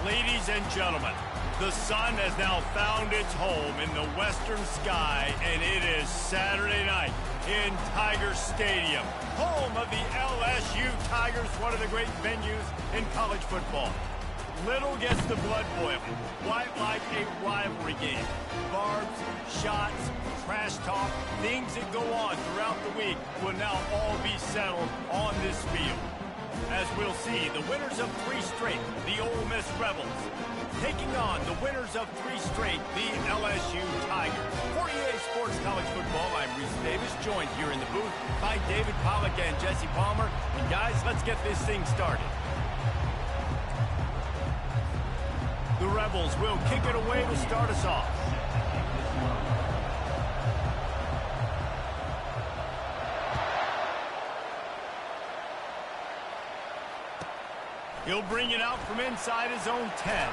Ladies and gentlemen, the sun has now found its home in the western sky, and it is Saturday night in Tiger Stadium, home of the LSU Tigers, one of the great venues in college football. Little gets the blood boiling, quite like a rivalry game. Barbs, shots, trash talk, things that go on throughout the week will now all be settled on this field. As we'll see, the winners of 3 straight, the Ole Miss Rebels, taking on the winners of 3 straight, the LSU Tigers. For EA Sports College Football, I'm Reese Davis, joined here in the booth by David Pollack and Jesse Palmer. And guys, let's get this thing started. The Rebels will kick it away to start us off. He'll bring it out from inside his own 10.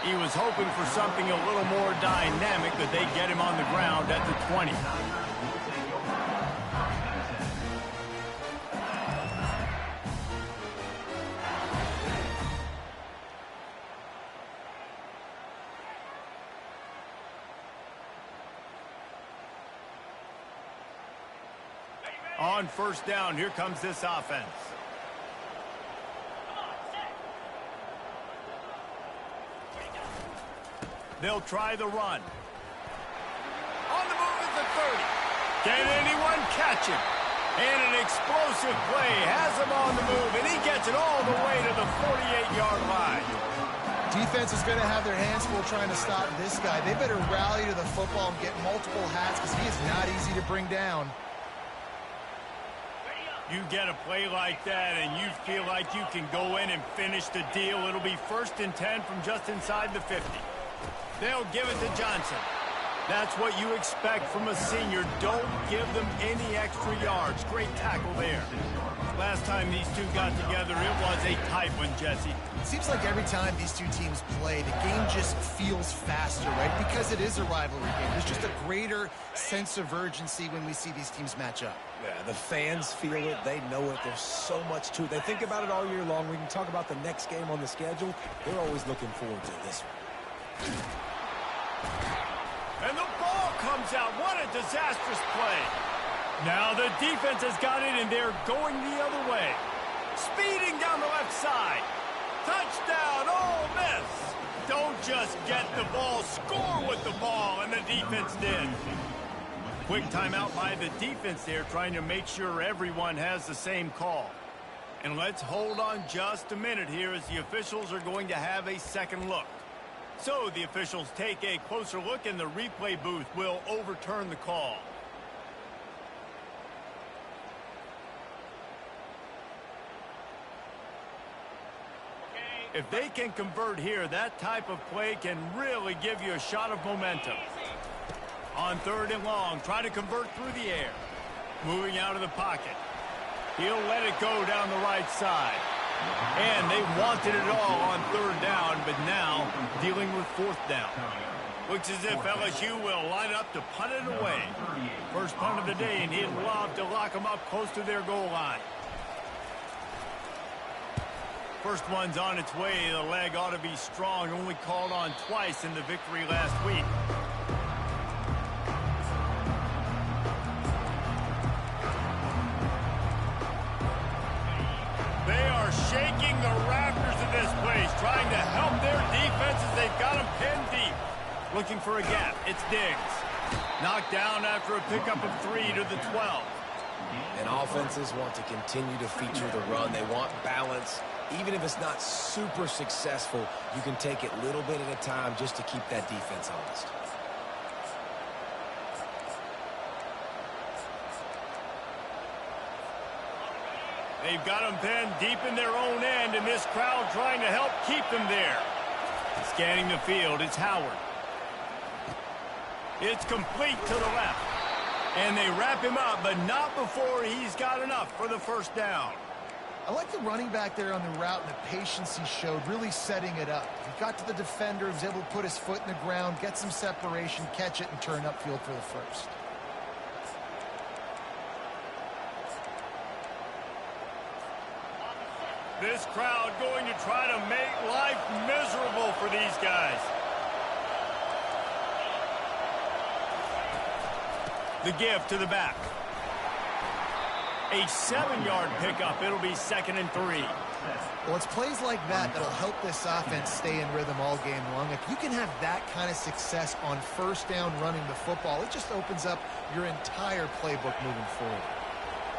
He was hoping for something a little more dynamic, but they get him on the ground at the 20. On first down, here comes this offense. They'll try the run. On the move is the 30. Can anyone catch him? And an explosive play has him on the move, and he gets it all the way to the 48-yard line. Defense is going to have their hands full trying to stop this guy. They better rally to the football and get multiple hats because he is not easy to bring down. You get a play like that, and you feel like you can go in and finish the deal. It'll be 1st and 10 from just inside the 50. They'll give it to Johnson. That's what you expect from a senior. Don't give them any extra yards. Great tackle there. Last time these two got together, it was a tight one, Jesse. It seems like every time these two teams play, the game just feels faster, right? Because it is a rivalry game. There's just a greater sense of urgency when we see these teams match up. Yeah, the fans feel it. They know it. There's so much to it. They think about it all year long. We can talk about the next game on the schedule. They're always looking forward to this one. And the ball comes out. What a disastrous play. Now the defense has got it, and they're going the other way. Speeding down the left side. Touchdown, Ole Miss. Don't just get the ball, score with the ball, and the defense did. Quick timeout by the defense there, trying to make sure everyone has the same call. And let's hold on just a minute here as the officials are going to have a second look. So the officials take a closer look, and the replay booth will overturn the call. If they can convert here, that type of play can really give you a shot of momentum. On 3rd and long, try to convert through the air. Moving out of the pocket. He'll let it go down the right side. And they wanted it all on 3rd down, but now dealing with 4th down. Looks as if LSU will line up to punt it away. First punt of the day, and he'd love to lock them up close to their goal line. First one's on its way. The leg ought to be strong. Only called on twice in the victory last week. They are shaking the rafters of this place, trying to help their defense as they've got them pinned deep. Looking for a gap. It's Diggs. Knocked down after a pickup of 3 to the 12. And offenses want to continue to feature the run. They want balance. Even if it's not super successful, you can take it little bit at a time just to keep that defense honest. They've got them pinned deep in their own end, and this crowd trying to help keep them there. Scanning the field, it's Howard. It's complete to the left. And they wrap him up, but not before he's got enough for the 1st down. I like the running back there on the route and the patience he showed, really setting it up. He got to the defender, was able to put his foot in the ground, get some separation, catch it, and turn upfield for the 1st. This crowd going to try to make life miserable for these guys. The give to the back. A 7-yard pickup. It'll be 2nd and 3. Well, it's plays like that that'll help this offense stay in rhythm all game long. If you can have that kind of success on first down running the football, it just opens up your entire playbook moving forward.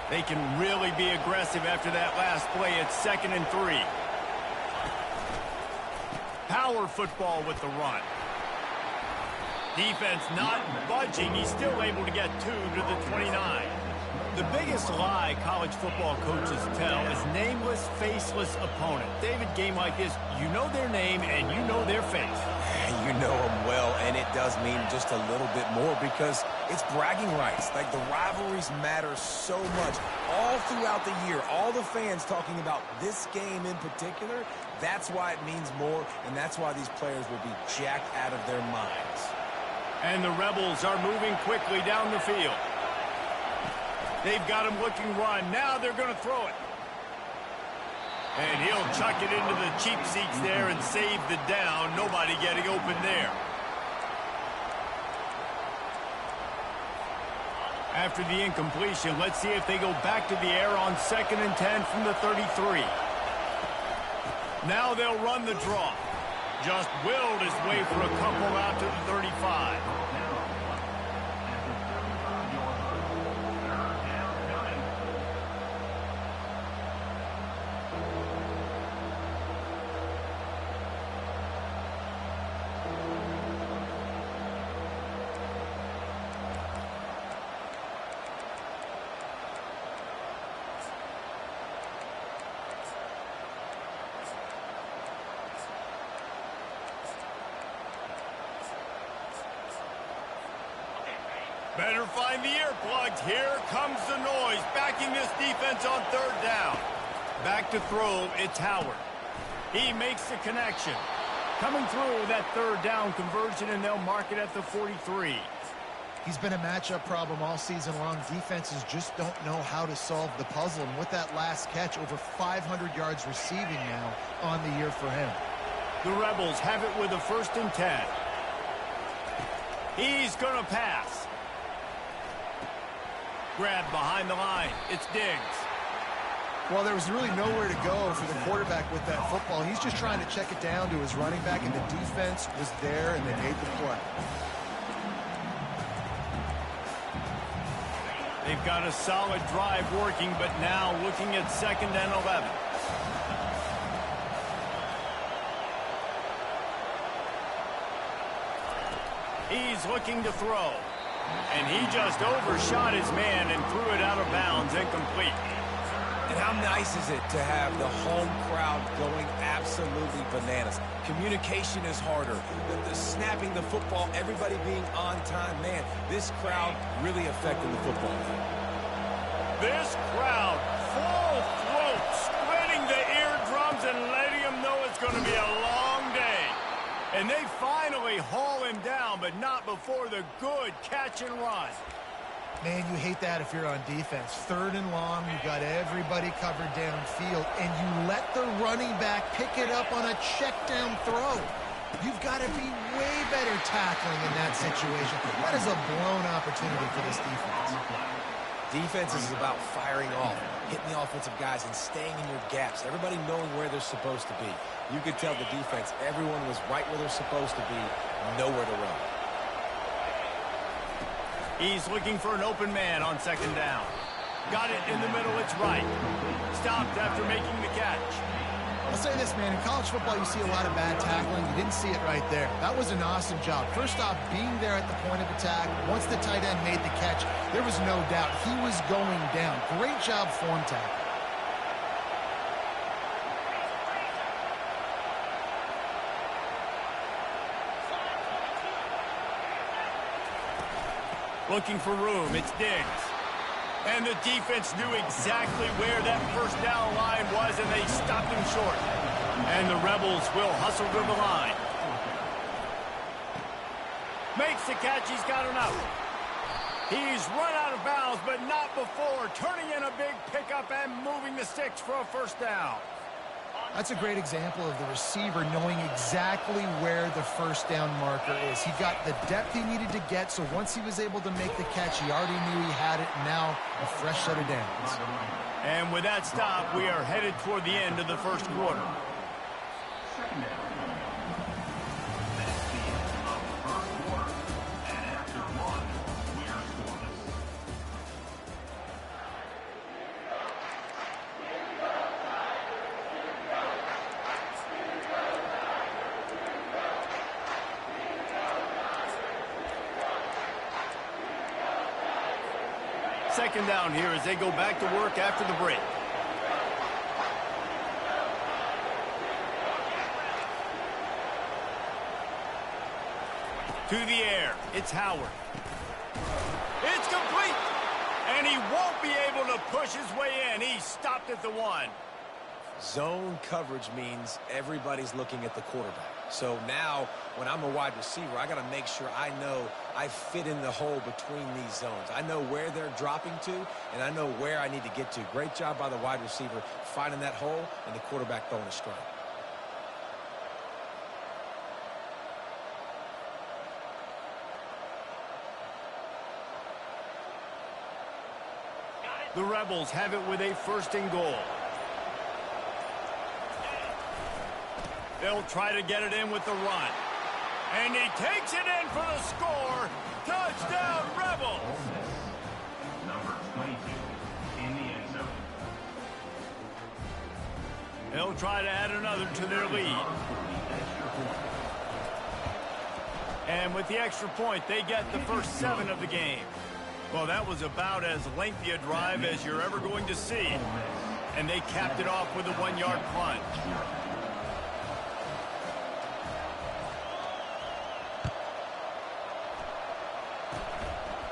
They can really be aggressive after that last play. It's 2nd and 3. Power football with the run. Defense not budging. He's still able to get 2 to the 29. The biggest lie college football coaches tell is nameless, faceless opponent. David, game like this, you know their name and you know their face. You know them well, and it does mean just a little bit more because it's bragging rights. Like, the rivalries matter so much all throughout the year. All the fans talking about this game in particular, that's why it means more, and that's why these players will be jacked out of their minds. And the Rebels are moving quickly down the field. They've got him looking run. Now they're going to throw it. And he'll chuck it into the cheap seats there and save the down. Nobody getting open there. After the incompletion, let's see if they go back to the air on 2nd and 10 from the 33. Now they'll run the draw. Just willed his way for a couple out to the 35. Better find the earplugs. Here comes the noise. Backing this defense on 3rd down. Back to throw, it's Howard. He makes the connection. Coming through that 3rd down conversion, and they'll mark it at the 43. He's been a matchup problem all season long. Defenses just don't know how to solve the puzzle. And with that last catch, over 500 yards receiving now on the year for him. The Rebels have it with a 1st and 10. He's going to pass. Grab behind the line. It's Diggs. Well, there was really nowhere to go for the quarterback with that football. He's just trying to check it down to his running back, and the defense was there, and they made the play. They've got a solid drive working, but now looking at 2nd and 11. He's looking to throw. And he just overshot his man and threw it out of bounds, incomplete. And how nice is it to have the home crowd going absolutely bananas? Communication is harder. The snapping the football, everybody being on time. Man, this crowd really affecting the football game. This crowd, full throat, splitting the eardrums and letting them know it's going to be a long day. And they finally haul him down, but not before the good catch and run. Man, you hate that if you're on defense. 3rd and long, you've got everybody covered downfield, and you let the running back pick it up on a check down throw. You've got to be way better tackling in that situation. That is a blown opportunity for this defense. Defense is about firing off, hitting the offensive guys and staying in your gaps. Everybody knowing where they're supposed to be. You could tell the defense, everyone was right where they're supposed to be, nowhere to run. He's looking for an open man on 2nd down. Got it in the middle, it's right. Stopped after making the catch. I'll say this, man, in college football you see a lot of bad tackling. You didn't see it right there. That was an awesome job. First off, being there at the point of attack. Once the tight end made the catch, there was no doubt he was going down. Great job form tackle. Looking for room, it's Diggs. And the defense knew exactly where that 1st down line was, and they stopped him short. And the Rebels will hustle to the line. Makes the catch, he's got enough. He's run out of bounds, but not before turning in a big pickup and moving the sticks for a 1st down. That's a great example of the receiver knowing exactly where the first down marker is. He got the depth he needed to get, so once he was able to make the catch, he already knew he had it, and now a fresh set of downs. And with that stop, we are headed toward the end of the first quarter. Second down here as they go back to work after the break. To the air, it's Howard. It's complete! And he won't be able to push his way in. He stopped at the 1. Zone coverage means everybody's looking at the quarterback. So now, when I'm a wide receiver, I got to make sure I know I fit in the hole between these zones. I know where they're dropping to, and I know where I need to get to. Great job by the wide receiver finding that hole and the quarterback throwing a strike. The Rebels have it with a 1st and goal. They'll try to get it in with the run. And he takes it in for the score. Touchdown, Rebels! Number 22 in the end zone. They'll try to add another to their lead. And with the extra point, they get the first 7 of the game. Well, that was about as lengthy a drive as you're ever going to see. And they capped it off with a 1-yard plunge.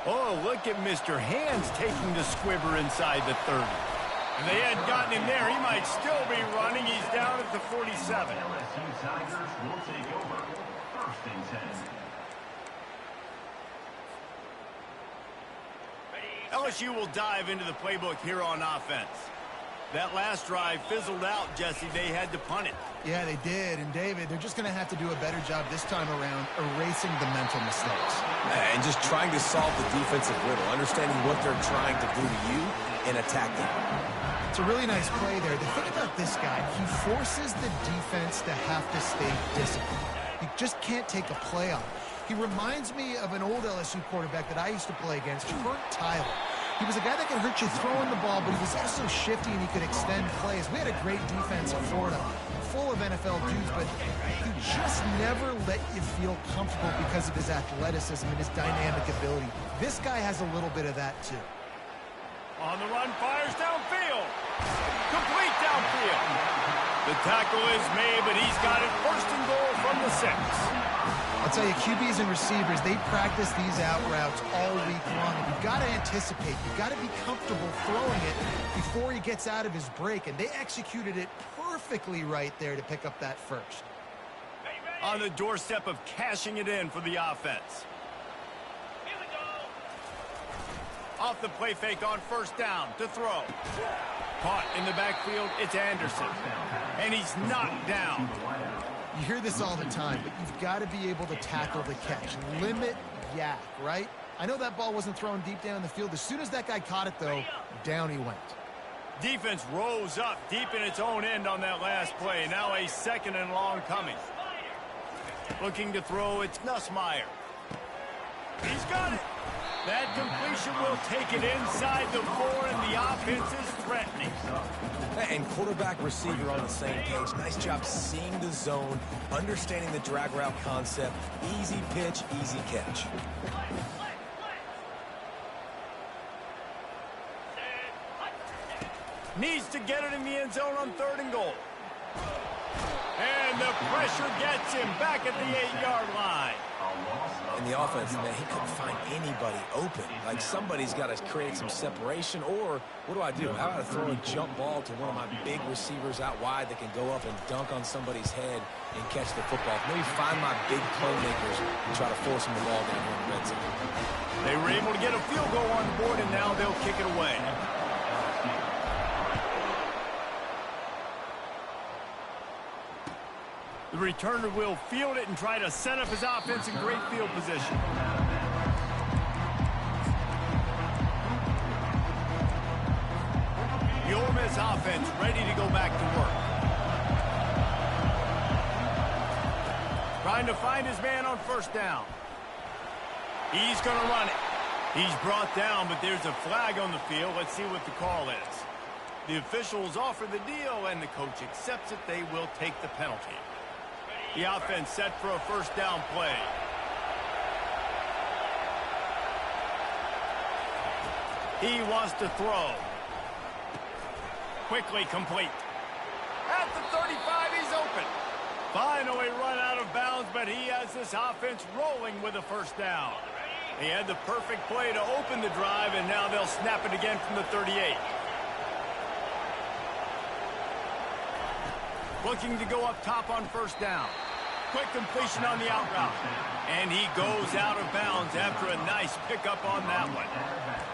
Oh, look at Mr. Hands taking the squibber inside the 30. If they hadn't gotten him there, he might still be running. He's down at the 47. LSU Tigers will take over 1st and 10. LSU will dive into the playbook here on offense. That last drive fizzled out, Jesse. They had to punt it. Yeah, they did. And, David, they're just going to have to do a better job this time around erasing the mental mistakes. And just trying to solve the defensive riddle, understanding what they're trying to do to you and attack them. It's a really nice play there. The thing about this guy, he forces the defense to have to stay disciplined. He just can't take a play off. He reminds me of an old LSU quarterback that I used to play against, Kurt Tyler. He was a guy that could hurt you throwing the ball, but he was also shifty and he could extend plays. We had a great defense in Florida, full of NFL dudes, but he just never let you feel comfortable because of his athleticism and his dynamic ability. This guy has a little bit of that, too. On the run, fires downfield. Complete downfield. The tackle is made, but he's got it 1st and goal from the 6. I'll tell you, QBs and receivers, they practice these out routes all week long. And you've got to anticipate. You've got to be comfortable throwing it before he gets out of his break. And they executed it perfectly right there to pick up that first. On the doorstep of cashing it in for the offense. Off the play fake on 1st down to throw. Caught in the backfield, it's Anderson. And he's knocked down. You hear this all the time, but you've got to be able to tackle the catch. Limit yak, right? I know that ball wasn't thrown deep down the field. As soon as that guy caught it, though, down he went. Defense rose up deep in its own end on that last play. Now a 2nd and long coming. Looking to throw, it's Nussmeier. He's got it. That completion will take it inside the 4, and the offense is threatening. And quarterback, receiver on the same page. Nice job seeing the zone, understanding the drag route concept. Easy pitch, easy catch. Needs to get it in the end zone on 3rd and goal. And the pressure gets him back at the 8-yard line. In the offense, man, he couldn't find anybody open. Like, somebody's got to create some separation, or what do I do? How about I throw a jump ball to one of my big receivers out wide that can go up and dunk on somebody's head and catch the football? Maybe find my big playmakers and try to force them the ball down here in the red zone. They were able to get a field goal on the board, and now they'll kick it away. returner will field it and try to set up his offense in great field position. The Ole Miss offense ready to go back to work. Trying to find his man on first down. He's going to run it. He's brought down, but there's a flag on the field. Let's see what the call is. The officials offer the deal, and the coach accepts it. They will take the penalty. The offense set for a first down play. He wants to throw. Quickly complete. At the 35, he's open. Finally run out of bounds, but he has this offense rolling with a first down. He had the perfect play to open the drive, and now they'll snap it again from the 38. Looking to go up top on first down. Quick completion on the out route. And he goes out of bounds after a nice pickup on that one.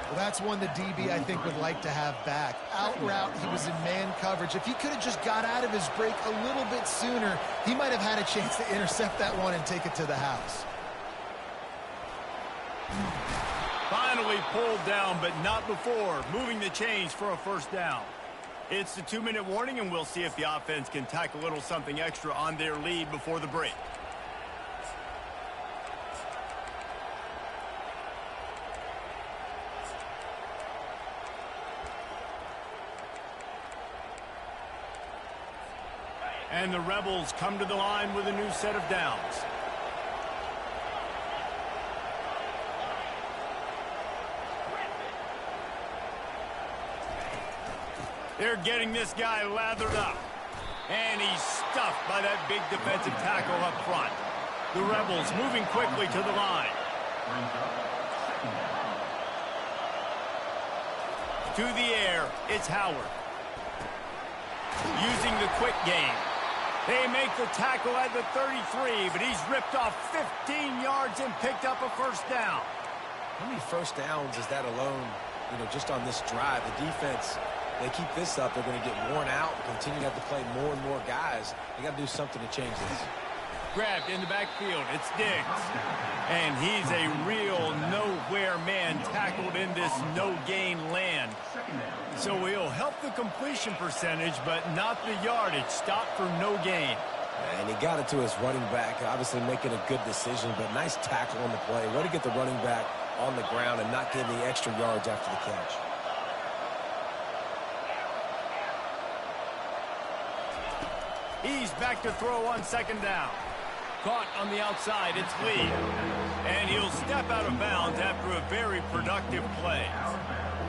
Well, that's one the DB, I think, would like to have back. Out route, he was in man coverage. If he could have just got out of his break a little bit sooner, he might have had a chance to intercept that one and take it to the house. Finally pulled down, but not before moving the chains for a first down. It's the 2-minute warning, and we'll see if the offense can tack a little something extra on their lead before the break. And the Rebels come to the line with a new set of downs. They're getting this guy lathered up. And he's stuffed by that big defensive tackle up front. The Rebels moving quickly to the line. To the air, it's Howard. Using the quick game. They make the tackle at the 33, but he's ripped off 15 yards and picked up a first down. How many first downs is that alone, just on this drive? The defense, they keep this up, they're going to get worn out, continue to have to play more and more guys. They got to do something to change this. Grabbed in the backfield, it's Diggs. And he's a real nowhere man tackled in this no-gain land. So he'll help the completion percentage, but not the yardage. Stop for no gain. And he got it to his running back, obviously making a good decision, but nice tackle on the play. Way to get the running back on the ground and not getting the extra yards after the catch. He's back to throw on second down. Caught on the outside, it's Lee. And he'll step out of bounds after a very productive play.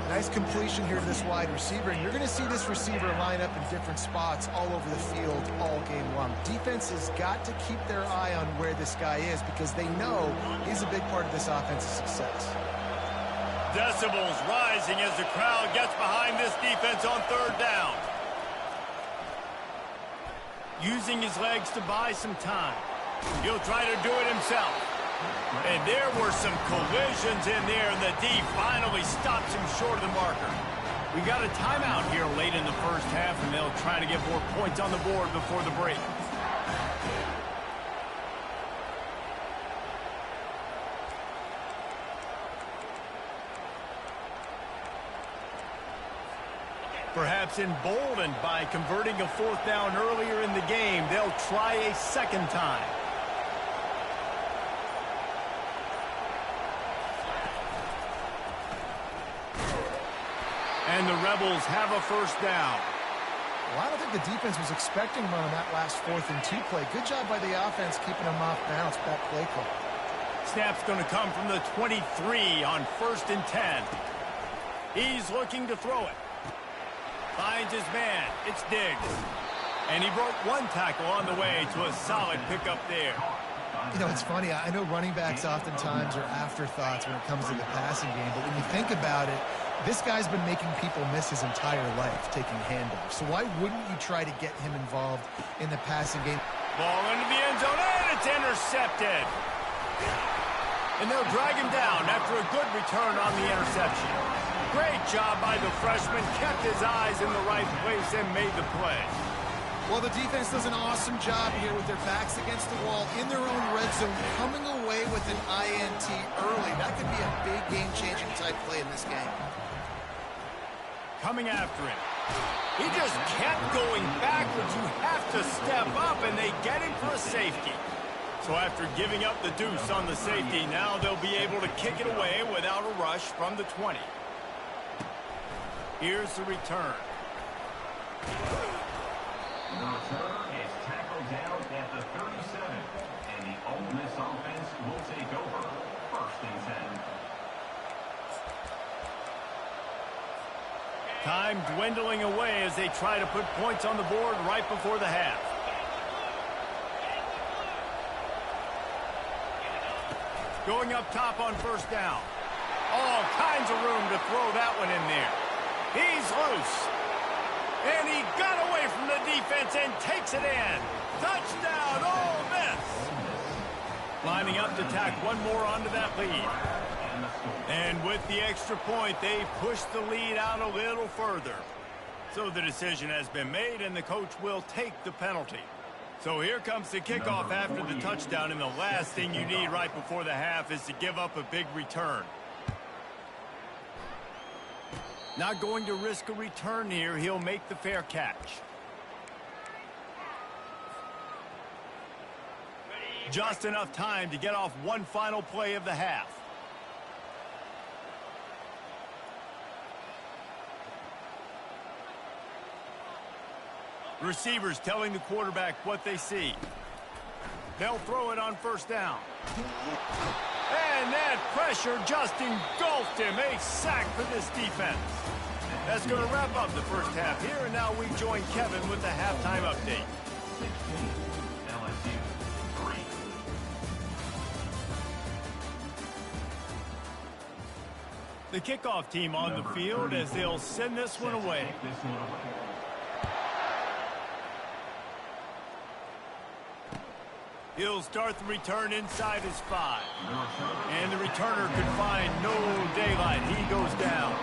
Nice completion here to this wide receiver, and you're going to see this receiver line up in different spots all over the field all game long. Defense has got to keep their eye on where this guy is because they know he's a big part of this offense's success. Decibels rising as the crowd gets behind this defense on third down. Using his legs to buy some time. He'll try to do it himself. And there were some collisions in there, and the D finally stops him short of the marker. We got a timeout here late in the first half, and they'll try to get more points on the board before the break. Perhaps emboldened by converting a fourth down earlier in the game, they'll try a second time. And the Rebels have a first down. Well, I don't think the defense was expecting him on that last 4th and 2 play. Good job by the offense keeping him off balance. That play call. Snap's going to come from the 23 on 1st and 10. He's looking to throw it. Finds his man. It's Diggs. And he broke one tackle on the way to a solid pickup there. It's funny. I know running backs oftentimes are afterthoughts when it comes to the passing game, but when you think about it, this guy's been making people miss his entire life taking handoffs. So why wouldn't you try to get him involved in the passing game? Ball into the end zone, and it's intercepted. And they'll drag him down after a good return on the interception. Great job by the freshman, kept his eyes in the right place and made the play. Well, the defense does an awesome job here with their backs against the wall in their own red zone, coming away with an INT early. That could be a big game-changing type play in this game. Coming after him. He just kept going backwards. You have to step up, and they get him for a safety. So after giving up the deuce on the safety, now they'll be able to kick it away without a rush from the 20. Here's the return. The return is tackled down at the 37, and the Ole Miss offense will take over 1st and 10. Time dwindling away as they try to put points on the board right before the half. Going up top on 1st down. All kinds of room to throw that one in there. He's loose. And he got away from the defense and takes it in. Touchdown, Ole Miss. Lining up to tack one more onto that lead. And with the extra point, they push the lead out a little further. So the decision has been made, and the coach will take the penalty. So here comes the kickoff after the touchdown, and the last thing you need right before the half is to give up a big return. Not going to risk a return here. He'll make the fair catch. Just enough time to get off one final play of the half. Receivers telling the quarterback what they see. They'll throw it on 1st down. And that pressure just engulfed him. A sack for this defense. That's going to wrap up the first half here, and now we join Kevin with the halftime update. 16, LSU 3. The kickoff team on the field as they'll send this one away. He'll start the return inside his 5. And the returner could find no daylight. He goes down.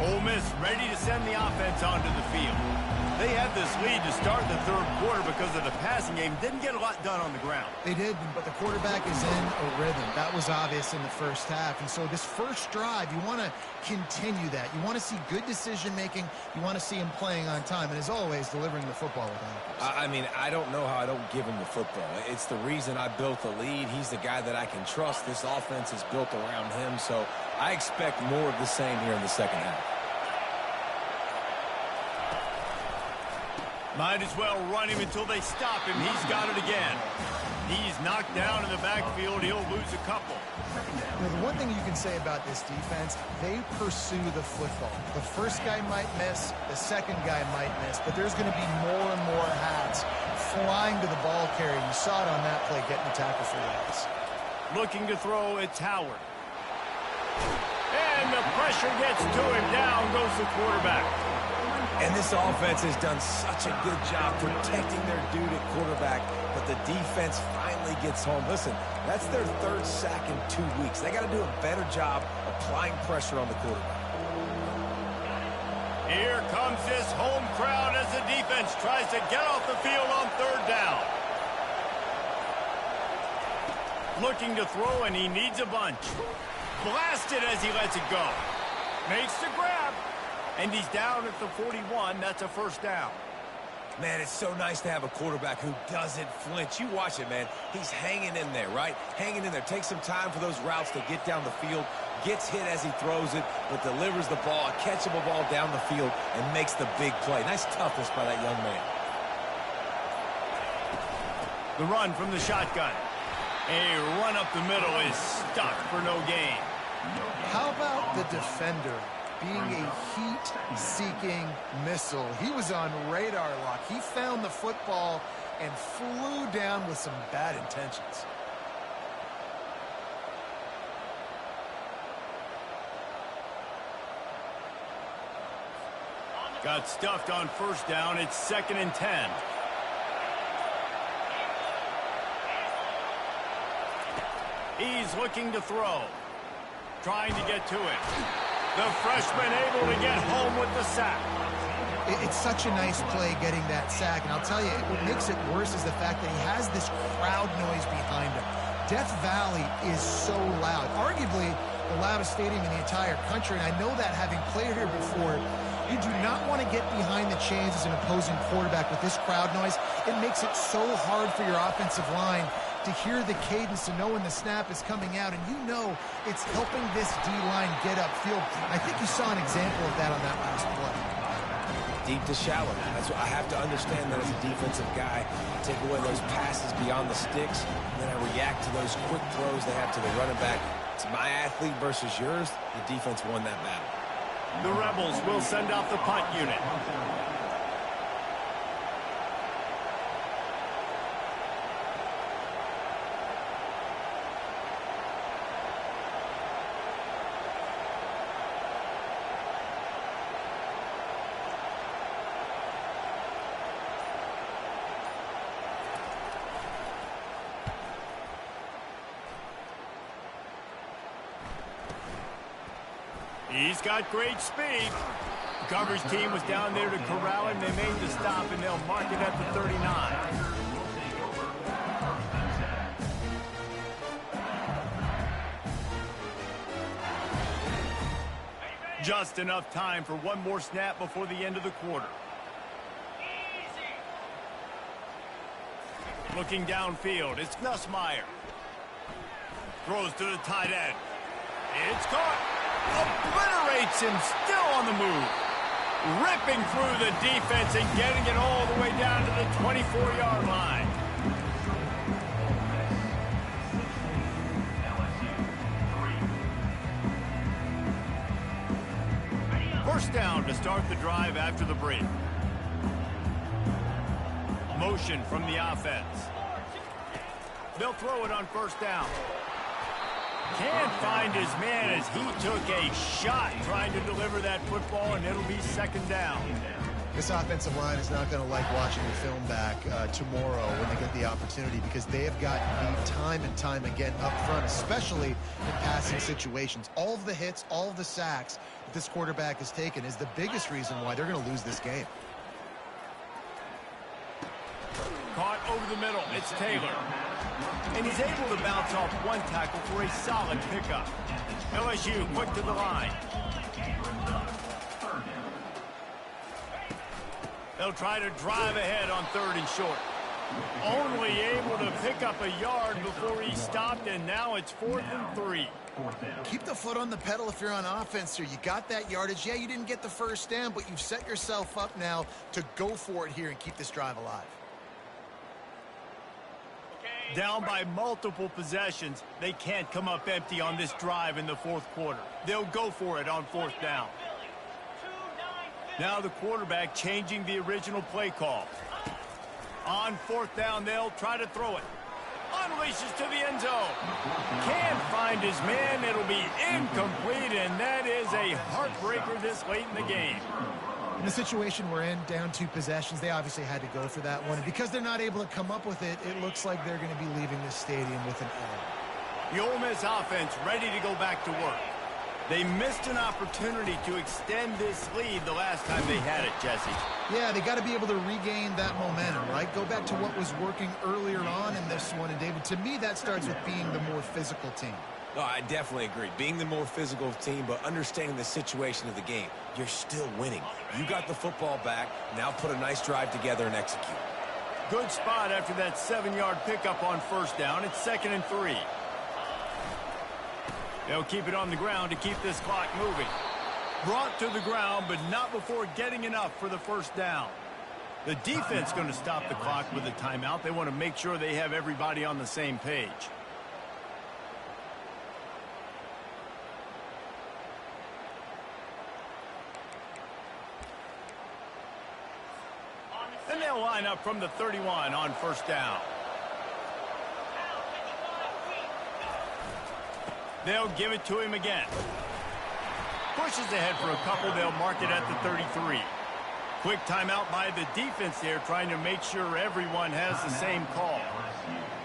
Ole Miss ready to send the offense onto the field. They had this lead to start the 3rd quarter because of the passing game. Didn't get a lot done on the ground. They did, but the quarterback is in a rhythm. That was obvious in the first half. And so this first drive, you want to continue that. You want to see good decision-making. You want to see him playing on time. And as always, delivering the football with accuracy. I mean, I don't know how I don't give him the football. It's the reason I built the lead. He's the guy that I can trust. This offense is built around him. So I expect more of the same here in the second half. Might as well run him until they stop him. He's got it again. He's knocked down in the backfield. He'll lose a couple. You know, the one thing you can say about this defense, they pursue the football. The first guy might miss, the second guy might miss, but there's going to be more and more hats flying to the ball carrier. You saw it on that play, getting the tackle for loss. Looking to throw, it's Howard. And the pressure gets to him. Down goes the quarterback. And this offense has done such a good job protecting their dude at quarterback, but the defense finally gets home. Listen, that's their 3rd sack in 2 weeks. They got to do a better job applying pressure on the quarterback. Here comes this home crowd as the defense tries to get off the field on 3rd down. Looking to throw, and he needs a bunch. Blasted as he lets it go. Makes the grab. And he's down at the 41. That's a 1st down. Man, it's so nice to have a quarterback who doesn't flinch. You watch it, man. He's hanging in there, right? Hanging in there. Takes some time for those routes to get down the field. Gets hit as he throws it, but delivers the ball, a catchable ball down the field, and makes the big play. Nice toughness by that young man. The run from the shotgun. A run up the middle is stuck for no gain. How about the defender being a heat-seeking missile? He was on radar lock. He found the football and flew down with some bad intentions. Got stuffed on first down. It's 2nd and 10. He's looking to throw. Trying to get to it. The freshman able to get home with the sack. It's such a nice play getting that sack. And I'll tell you, what makes it worse is the fact that he has this crowd noise behind him. Death Valley is so loud. Arguably the loudest stadium in the entire country. And I know that having played here before, you do not want to get behind the chains as an opposing quarterback with this crowd noise. It makes it so hard for your offensive line to hear the cadence, to know when the snap is coming out, and you know it's helping this D-line get upfield. I think you saw an example of that on that last play. Deep to shallow. That's what I have to understand that as a defensive guy. Take away those passes beyond the sticks, and then I react to those quick throws they have to the running back. It's my athlete versus yours. The defense won that battle. The Rebels will send out the punt unit. He's got great speed. The coverage team was down there to corral him. They made the stop, and they'll mark it at the 39. Just enough time for one more snap before the end of the quarter. Looking downfield, it's Nussmeier. Throws to the tight end. It's caught. Obliterates him, still on the move. Ripping through the defense and getting it all the way down to the 24-yard line. First down to start the drive after the break. Motion from the offense. They'll throw it on first down. Can't find his man as he took a shot trying to deliver that football, and it'll be 2nd down. This offensive line is not going to like watching the film back tomorrow when they get the opportunity, because they have gotten beat time and time again up front, especially in passing situations. All of the hits, all of the sacks that this quarterback has taken is the biggest reason why they're going to lose this game. Caught over the middle. It's Taylor. And he's able to bounce off one tackle for a solid pickup. LSU quick to the line. They'll try to drive ahead on 3rd and short. Only able to pick up a yard before he stopped, and now it's 4th and 3. Keep the foot on the pedal if you're on offense here. You got that yardage. Yeah, you didn't get the first down, but you've set yourself up now to go for it here and keep this drive alive. Down by multiple possessions, they can't come up empty on this drive in the 4th quarter. They'll go for it on 4th down. Now the quarterback changing the original play call. On 4th down, they'll try to throw it. Unleashes to the end zone. Can't find his man. It'll be incomplete, and that is a heartbreaker this late in the game. In the situation we're in, down 2 possessions, they obviously had to go for that one. And because they're not able to come up with it, it looks like they're going to be leaving this stadium with an L. The Ole Miss offense ready to go back to work. They missed an opportunity to extend this lead the last time they had it, Jesse. Yeah, they got to be able to regain that momentum, right? Go back to what was working earlier on in this one. And, David, to me, that starts with being the more physical team. No, I definitely agree. Being the more physical team, but understanding the situation of the game. You're still winning. You got the football back. Now put a nice drive together and execute. Good spot after that 7-yard pickup on first down. It's 2nd and 3. They'll keep it on the ground to keep this clock moving. Brought to the ground, but not before getting enough for the first down. The defense going to stop the clock with a timeout. They want to make sure they have everybody on the same page. And they'll line up from the 31 on first down. They'll give it to him again. Pushes ahead for a couple. They'll mark it at the 33. Quick timeout by the defense there, trying to make sure everyone has the same call.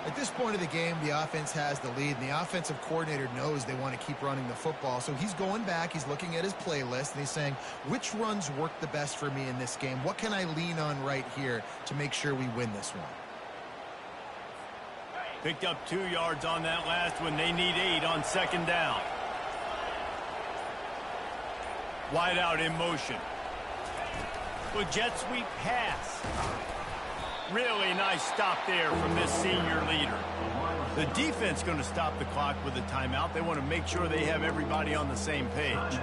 At this point of the game, the offense has the lead, and the offensive coordinator knows they want to keep running the football. So he's going back, he's looking at his playlist, and he's saying, which runs work the best for me in this game? What can I lean on right here to make sure we win this one? Picked up 2 yards on that last one. They need 8 on second down. Wide out in motion. With jet sweep pass. Really nice stop there from this senior leader. The defense going to stop the clock with a timeout. They want to make sure they have everybody on the same page.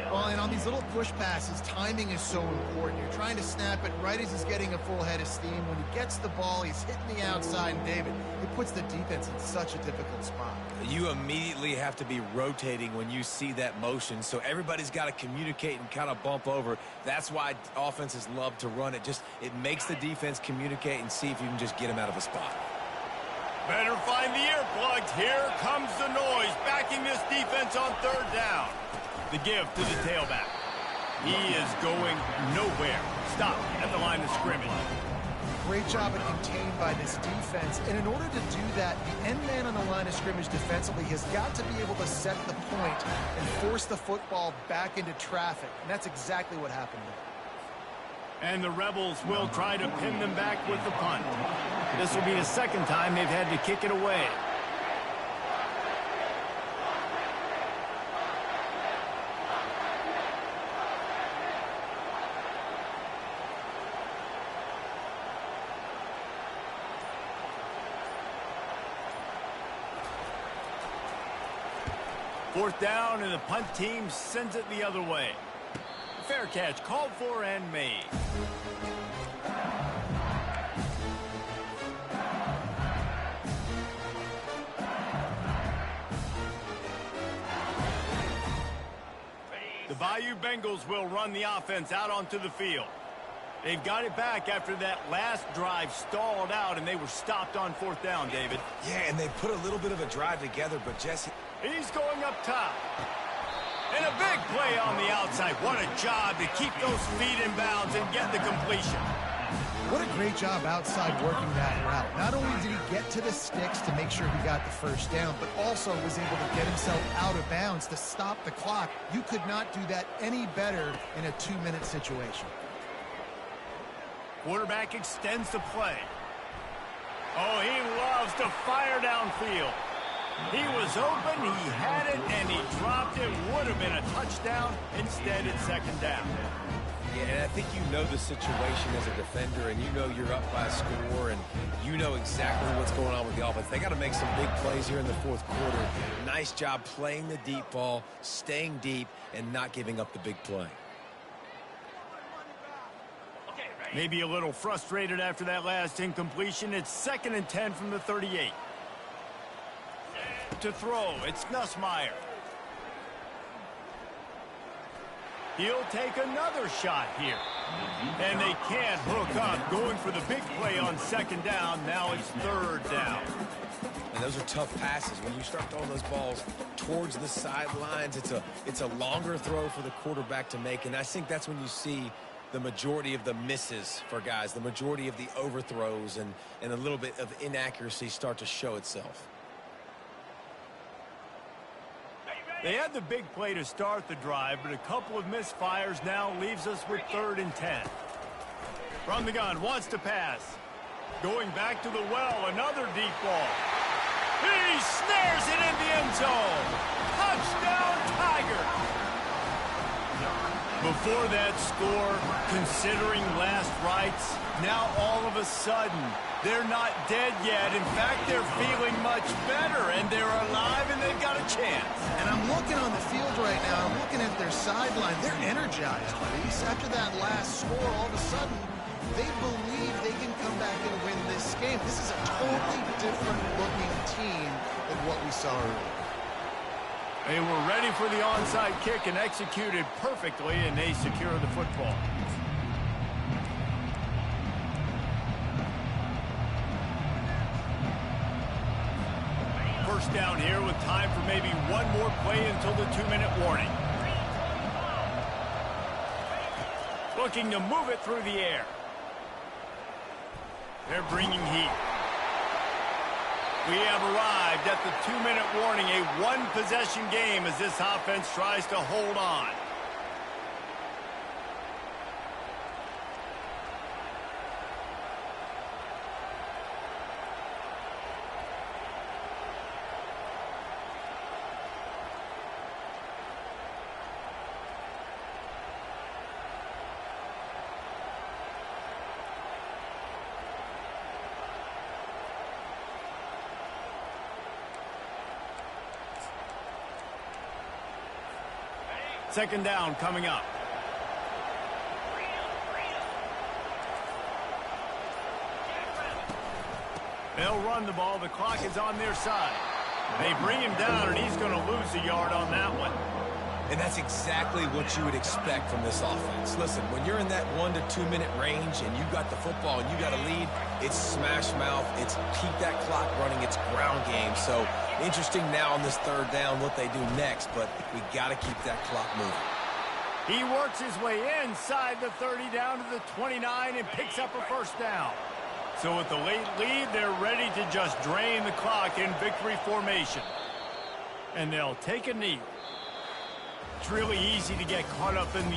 Well, and on these little push passes, timing is so important. You're trying to snap it right as he's getting a full head of steam. When he gets the ball, he's hitting the outside, and David, it puts the defense in such a difficult spot. You immediately have to be rotating when you see that motion, so everybody's got to communicate and kind of bump over. That's why offenses love to run it. It makes the defense communicate and see if you can just get them out of a spot. Better find the earplugs. Here comes the noise, backing this defense on third down. The give to the tailback. He is going nowhere. Stop at the line of scrimmage. Great job at contained by this defense. And in order to do that, the end man on the line of scrimmage defensively has got to be able to set the point and force the football back into traffic. And that's exactly what happened there. And the Rebels will try to pin them back with the punt. This will be the second time they've had to kick it away. Fourth down, and the punt team sends it the other way. Fair catch called for and made. The Bayou Bengals will run the offense out onto the field. They've got it back after that last drive stalled out, and they were stopped on fourth down, David. Yeah, and they put a little bit of a drive together, but Jesse... He's going up top. And a big play on the outside. What a job to keep those feet in bounds and get the completion. What a great job outside working that route. Not only did he get to the sticks to make sure he got the first down, but also was able to get himself out of bounds to stop the clock. You could not do that any better in a 2-minute situation. Quarterback extends the play. Oh, he loves to fire downfield. He was open, he had it, and he dropped it. Would have been a touchdown. Instead, it's second down. Yeah, and I think you know the situation as a defender, and you know you're up by a score, and you know exactly what's going on with the offense. They got to make some big plays here in the fourth quarter. Nice job playing the deep ball, staying deep, and not giving up the big play. Maybe a little frustrated after that last incompletion. It's 2nd and 10 from the 38. To throw, it's Nussmeier. He'll take another shot here. And they can't hook up. Going for the big play on second down. Now it's third down. And those are tough passes. When you start throwing those balls towards the sidelines, it's a longer throw for the quarterback to make. And I think that's when you see the majority of the misses for guys, the majority of the overthrows and a little bit of inaccuracy start to show itself. They had the big play to start the drive, but a couple of misfires now leaves us with 3rd and 10. From the gun, wants to pass. Going back to the well, another deep ball. He snares it in the end zone. Touchdown, Tigers. Before that score, considering last rites, now all of a sudden, they're not dead yet. In fact, they're feeling much better, and they're alive, and they've got a chance. And I'm looking on the field right now. I'm looking at their sideline. They're energized, Reese. After that last score, all of a sudden, they believe they can come back and win this game. This is a totally different-looking team than what we saw earlier. They were ready for the onside kick and executed perfectly, and they secure the football. First down here with time for maybe one more play until the 2-minute warning. looking to move it through the air. They're bringing heat. We have arrived at the 2-minute warning, a one-possession game as this offense tries to hold on. Second down coming up. They'll run the ball. The clock is on their side. They bring him down, and he's going to lose a yard on that one. And that's exactly what you would expect from this offense. Listen, when you're in that 1 to 2 minute range and you got the football and you got a lead, it's smash mouth, it's keep that clock running, it's ground game. So interesting now on this third down what they do next, but we got to keep that clock moving. He works his way inside the 30 down to the 29 and picks up a first down. So with the late lead, they're ready to just drain the clock in victory formation. And they'll take a knee. It's really easy to get caught up in the